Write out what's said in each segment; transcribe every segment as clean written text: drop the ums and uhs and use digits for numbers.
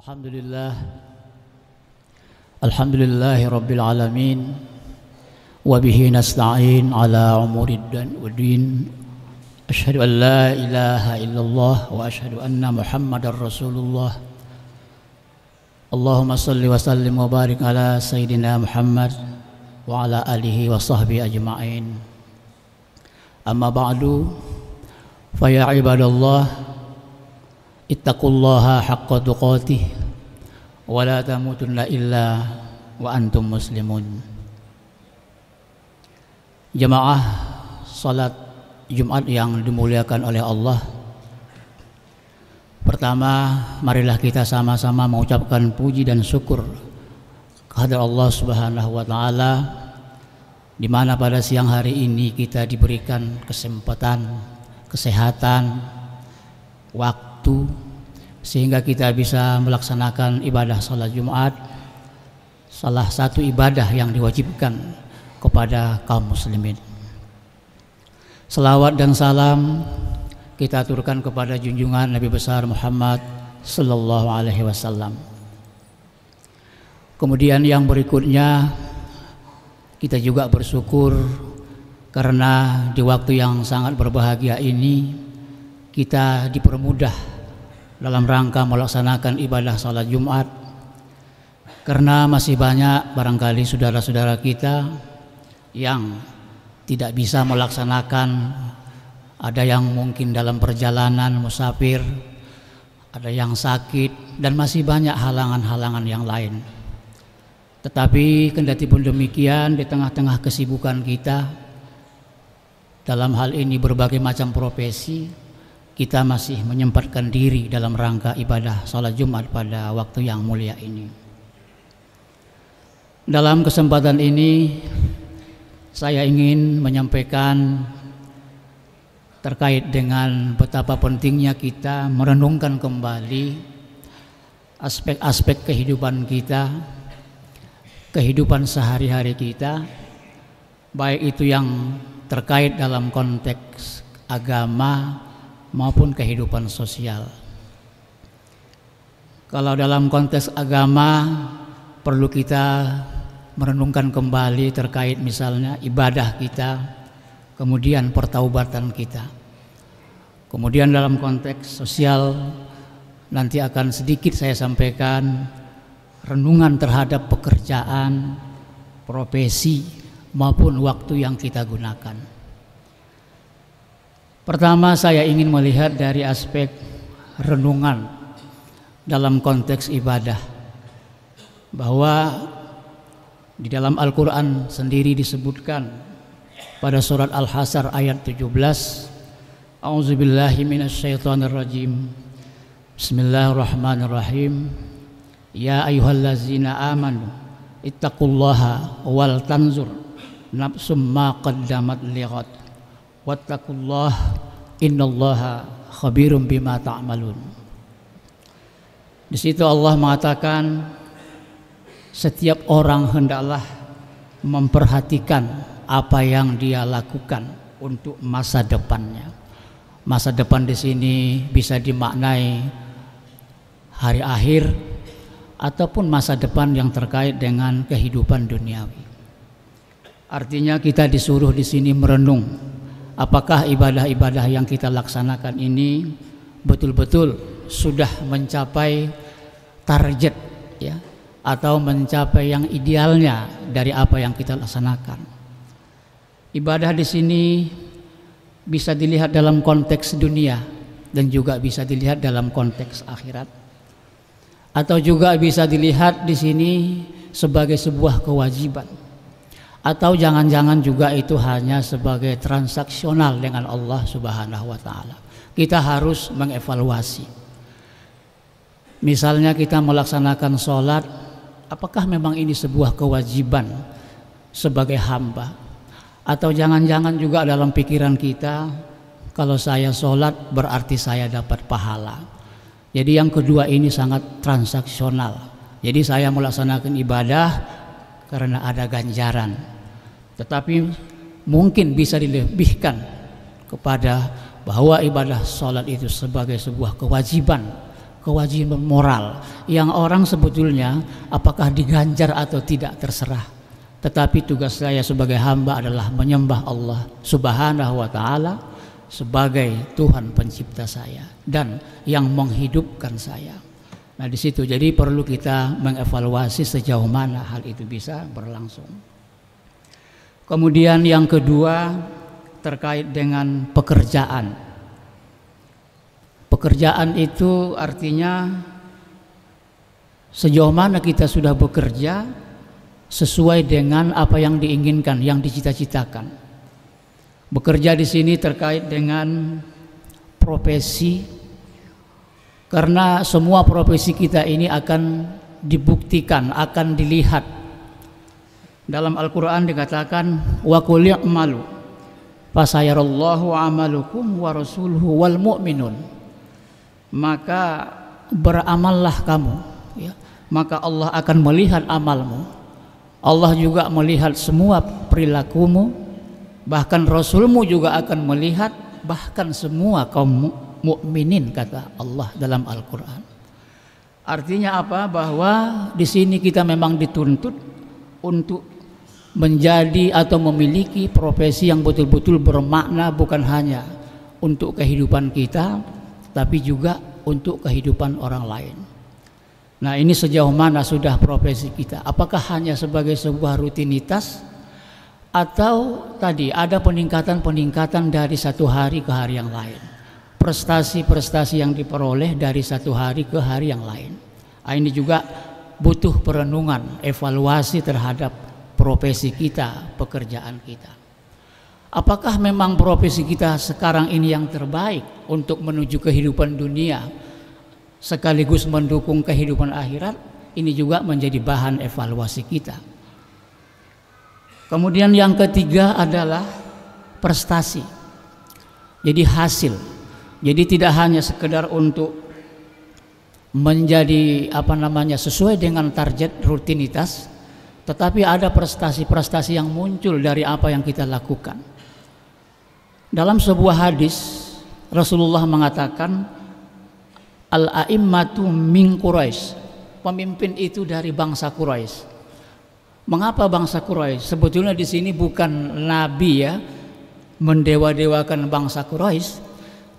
Alhamdulillah, alhamdulillahi rabbil alamin, wa bihi nasta'in ala umurid din. Asyhadu an la ilaha illallah wa asyhadu anna Muhammadar Rasulullah. Allahumma salli wa sallim wa barik ala sayyidina Muhammad wa ala alihi wa sahbihi ajma'in. Amma ba'du, fa ya ibadallah, ittaqullaha haqqa tuqatih wa la tamutunna illa wa antum muslimun. Jamaah salat Jumat yang dimuliakan oleh Allah, pertama marilah kita sama-sama mengucapkan puji dan syukur kehadirat Allah Subhanahu wa taala, di mana pada siang hari ini kita diberikan kesempatan, kesehatan, waktu, sehingga kita bisa melaksanakan ibadah salat Jumat, salah satu ibadah yang diwajibkan kepada kaum muslimin. Selawat dan salam kita aturkan kepada junjungan Nabi besar Muhammad sallallahu alaihi wasallam. Kemudian yang berikutnya, kita juga bersyukur karena di waktu yang sangat berbahagia ini kita dipermudah dalam rangka melaksanakan ibadah salat Jumat, karena masih banyak barangkali saudara-saudara kita yang tidak bisa melaksanakan. Ada yang mungkin dalam perjalanan musafir, ada yang sakit, dan masih banyak halangan-halangan yang lain. Tetapi kendati pun demikian, di tengah-tengah kesibukan kita dalam hal ini berbagai macam profesi, kita masih menyempatkan diri dalam rangka ibadah salat Jumat pada waktu yang mulia ini. Dalam kesempatan ini saya ingin menyampaikan terkait dengan betapa pentingnya kita merenungkan kembali aspek-aspek kehidupan kita, kehidupan sehari-hari kita, baik itu yang terkait dalam konteks agama maupun kehidupan sosial. Kalau dalam konteks agama, perlu kita merenungkan kembali terkait misalnya ibadah kita, kemudian pertaubatan kita. Kemudian dalam konteks sosial, nanti akan sedikit saya sampaikan renungan terhadap pekerjaan, profesi maupun waktu yang kita gunakan. Pertama, saya ingin melihat dari aspek renungan dalam konteks ibadah, bahwa di dalam Al-Quran sendiri disebutkan pada surat Al-Hasr ayat 17, A'udzubillahi minasyaitonirrajim, Bismillahirrahmanirrahim, Ya ayyuhallazina amanu ittaqullaha wal tanzur nafsum ma qaddamat lighad wattaqullaha innallaha khabirum bima ta'malun. Di situ Allah mengatakan setiap orang hendaklah memperhatikan apa yang dia lakukan untuk masa depannya. Masa depan di sini bisa dimaknai hari akhir ataupun masa depan yang terkait dengan kehidupan duniawi. Artinya kita disuruh di sini merenung apakah ibadah-ibadah yang kita laksanakan ini betul-betul sudah mencapai target, ya, atau mencapai yang idealnya dari apa yang kita laksanakan. Ibadah di sini bisa dilihat dalam konteks dunia dan juga bisa dilihat dalam konteks akhirat, atau juga bisa dilihat di sini sebagai sebuah kewajiban, atau jangan-jangan juga itu hanya sebagai transaksional dengan Allah Subhanahu wa taala. Kita harus mengevaluasi. Misalnya kita melaksanakan sholat, apakah memang ini sebuah kewajiban sebagai hamba? Atau jangan-jangan juga dalam pikiran kita, kalau saya sholat berarti saya dapat pahala. Jadi yang kedua ini sangat transaksional. Jadi saya melaksanakan ibadah karena ada ganjaran. Tetapi mungkin bisa dilebihkan kepada bahwa ibadah sholat itu sebagai sebuah kewajiban kewajiban moral yang orang sebetulnya apakah diganjar atau tidak terserah. Tetapi tugas saya sebagai hamba adalah menyembah Allah Subhanahu wa ta'ala sebagai Tuhan pencipta saya dan yang menghidupkan saya. Nah di situ jadi perlu kita mengevaluasi sejauh mana hal itu bisa berlangsung. Kemudian yang kedua terkait dengan pekerjaan. Pekerjaan itu artinya sejauh mana kita sudah bekerja sesuai dengan apa yang diinginkan, yang dicita-citakan. Bekerja di sini terkait dengan profesi, karena semua profesi kita ini akan dibuktikan, akan dilihat. Dalam Al-Quran dikatakan wa qul i'malu fasayarallahu amalukum wa rasuluhu wal mu'minun. Maka beramallah kamu ya, maka Allah akan melihat amalmu. Allah juga melihat semua perilakumu, bahkan Rasulmu juga akan melihat, bahkan semua kaum mukminin, kata Allah dalam Al-Quran. Artinya apa? Bahwa di sini kita memang dituntut untuk menjadi atau memiliki profesi yang betul-betul bermakna, bukan hanya untuk kehidupan kita tapi juga untuk kehidupan orang lain. Nah ini sejauh mana sudah profesi kita? Apakah hanya sebagai sebuah rutinitas atau tadi ada peningkatan-peningkatan dari satu hari ke hari yang lain, prestasi-prestasi yang diperoleh dari satu hari ke hari yang lain. Nah, ini juga butuh perenungan, evaluasi terhadap profesi kita, pekerjaan kita. Apakah memang profesi kita sekarang ini yang terbaik untuk menuju kehidupan dunia sekaligus mendukung kehidupan akhirat? Ini juga menjadi bahan evaluasi kita. Kemudian yang ketiga adalah prestasi. Jadi hasil. Jadi tidak hanya sekedar untuk menjadi sesuai dengan target rutinitas, tetapi ada prestasi-prestasi yang muncul dari apa yang kita lakukan. Dalam sebuah hadis Rasulullah mengatakan al-a'immatu min Quraisy, pemimpin itu dari bangsa Quraisy. Mengapa bangsa Quraisy? Sebetulnya di sini bukan nabi ya mendewa-dewakan bangsa Quraisy,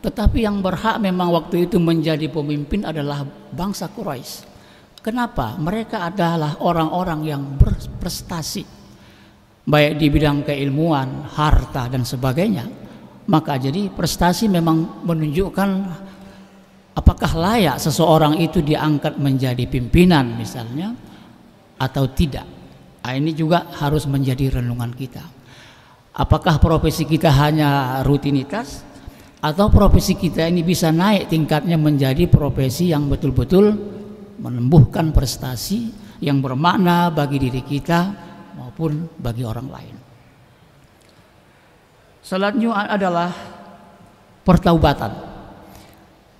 tetapi yang berhak memang waktu itu menjadi pemimpin adalah bangsa Quraisy. Kenapa? Mereka adalah orang-orang yang berprestasi baik di bidang keilmuan, harta dan sebagainya. Maka jadi prestasi memang menunjukkan apakah layak seseorang itu diangkat menjadi pimpinan misalnya atau tidak. Nah, ini juga harus menjadi renungan kita. Apakah profesi kita hanya rutinitas atau profesi kita ini bisa naik tingkatnya menjadi profesi yang betul-betul menumbuhkan prestasi yang bermakna bagi diri kita maupun bagi orang lain. Selanjutnya adalah pertaubatan.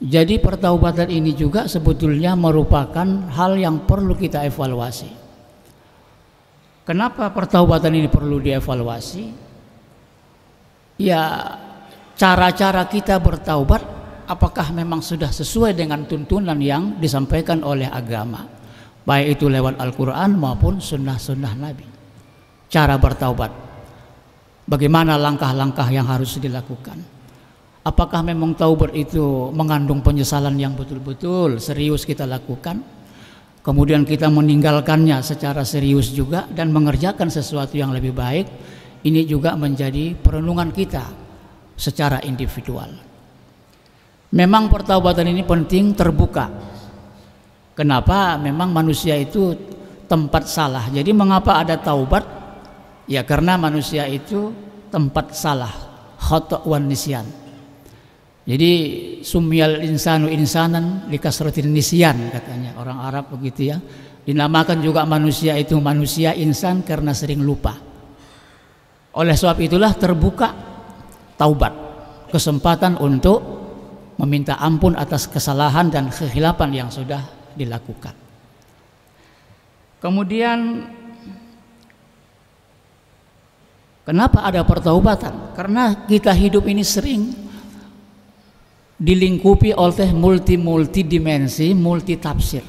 Jadi pertaubatan ini juga sebetulnya merupakan hal yang perlu kita evaluasi. Kenapa pertaubatan ini perlu dievaluasi? Ya, cara-cara kita bertaubat apakah memang sudah sesuai dengan tuntunan yang disampaikan oleh agama, baik itu lewat Al-Quran maupun sunnah-sunnah Nabi. Cara bertaubat, bagaimana langkah-langkah yang harus dilakukan? Apakah memang taubat itu mengandung penyesalan yang betul-betul serius kita lakukan, kemudian kita meninggalkannya secara serius juga dan mengerjakan sesuatu yang lebih baik? Ini juga menjadi perenungan kita secara individual. Memang pertaubatan ini penting terbuka. Kenapa? Memang manusia itu tempat salah. Jadi mengapa ada taubat? Ya karena manusia itu tempat salah, khata' wan nisyan. Jadi sumyal insanu insanan likasratin nisyan, katanya orang Arab begitu ya. Dinamakan juga manusia itu manusia insan karena sering lupa. Oleh sebab itulah terbuka taubat, kesempatan untuk meminta ampun atas kesalahan dan kekhilafan yang sudah dilakukan. Kemudian kenapa ada pertaubatan? Karena kita hidup ini sering dilingkupi oleh multi dimensi, multi tafsir.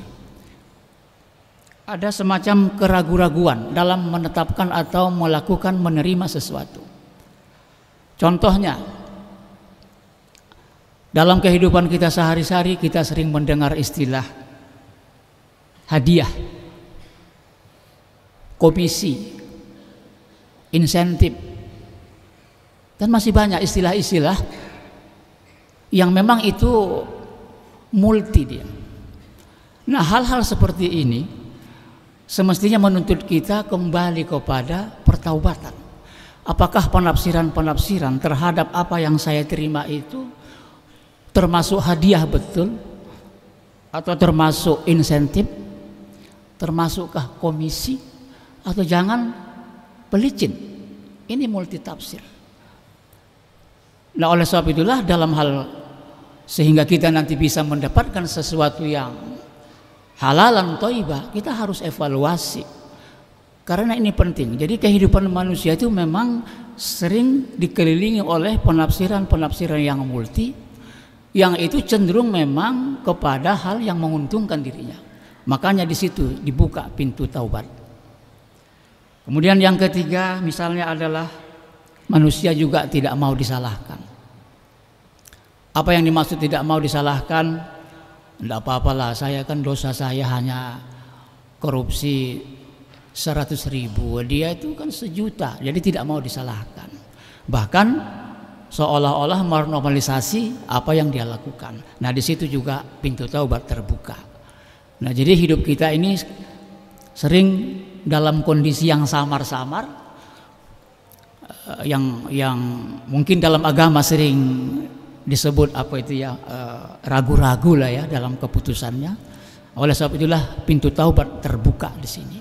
Ada semacam keraguan-raguan dalam menetapkan atau melakukan menerima sesuatu. Contohnya, dalam kehidupan kita sehari-hari kita sering mendengar istilah hadiah, komisi, insentif, dan masih banyak istilah-istilah yang memang itu multi dia. Nah, hal-hal seperti ini semestinya menuntut kita kembali kepada pertaubatan. Apakah penafsiran-penafsiran terhadap apa yang saya terima itu termasuk hadiah betul, atau termasuk insentif, termasukkah komisi, atau jangan pelicin? Ini multi tafsir. Nah, oleh sebab itulah dalam hal sehingga kita nanti bisa mendapatkan sesuatu yang halalan thayyibah, kita harus evaluasi. Karena ini penting. Jadi kehidupan manusia itu memang sering dikelilingi oleh penafsiran-penafsiran yang multi, yang itu cenderung memang kepada hal yang menguntungkan dirinya. Makanya di situ dibuka pintu taubat. Kemudian yang ketiga misalnya adalah manusia juga tidak mau disalahkan. Apa yang dimaksud tidak mau disalahkan? Tidak apa-apalah, saya kan dosa saya hanya korupsi 100.000, dia itu kan 1 juta, jadi tidak mau disalahkan. Bahkan seolah-olah menormalisasi apa yang dia lakukan. Nah, di situ juga pintu taubat terbuka. Nah, jadi hidup kita ini sering dalam kondisi yang samar-samar, yang mungkin dalam agama sering disebut apa itu ya, ragu-ragu lah ya dalam keputusannya. Oleh sebab itulah pintu taubat terbuka di sini,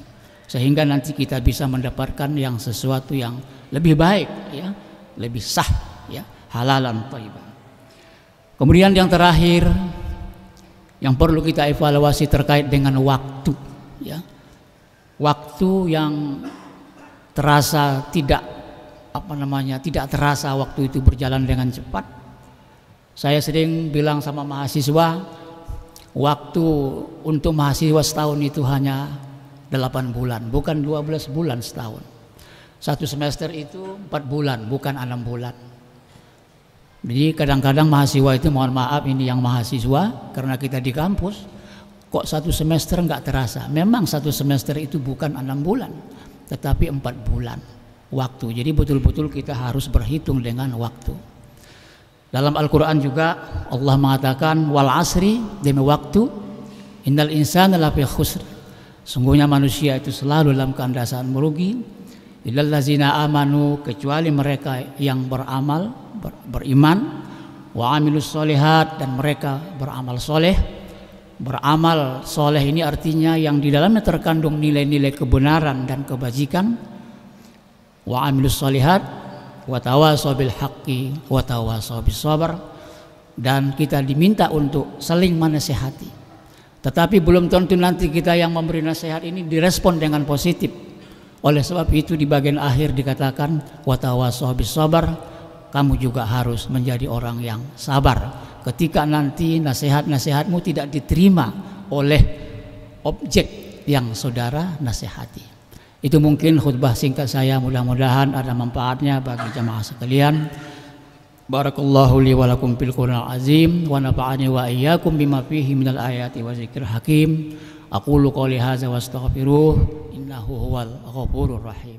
sehingga nanti kita bisa mendapatkan yang sesuatu yang lebih baik ya, lebih sah ya, halalan thayyibah. Kemudian yang terakhir yang perlu kita evaluasi terkait dengan waktu ya. Waktu yang terasa tidak tidak terasa waktu itu berjalan dengan cepat. Saya sering bilang sama mahasiswa, waktu untuk mahasiswa setahun itu hanya 8 bulan, bukan 12 bulan setahun. 1 semester itu 4 bulan, bukan 6 bulan. Jadi kadang-kadang mahasiswa itu, mohon maaf ini yang mahasiswa, karena kita di kampus, kok 1 semester nggak terasa. Memang 1 semester itu bukan 6 bulan, tetapi 4 bulan waktu. Jadi betul-betul kita harus berhitung dengan waktu. Dalam Al-Quran juga Allah mengatakan wal asri, demi waktu, innal insana lafi khusr, sungguhnya manusia itu selalu dalam keadaan merugi, illal ladzina amanu, kecuali mereka yang beramal, beriman, wa amilus solihat, dan mereka beramal soleh. Beramal soleh ini artinya yang di dalamnya terkandung nilai-nilai kebenaran dan kebajikan. Wa amilus solihat wa tawasaw bil haqqi wa tawasaw bis sabr, dan kita diminta untuk saling menasihati. Tetapi belum tentu nanti kita yang memberi nasihat ini direspon dengan positif. Oleh sebab itu di bagian akhir dikatakan wa tawasaw bis sabr, kamu juga harus menjadi orang yang sabar ketika nanti nasihat-nasihatmu tidak diterima oleh objek yang saudara nasihati. Itu mungkin khutbah singkat saya, mudah-mudahan ada manfaatnya bagi jamaah sekalian. Barakallahu li wa lakum fil Qur'anil azim wa nafa'ani wa iyyakum bima fihi minal ayati wa dzikril hakim. Aqulu qouli hadza wa astaghfiruh, innahu huwal ghafurur rahim.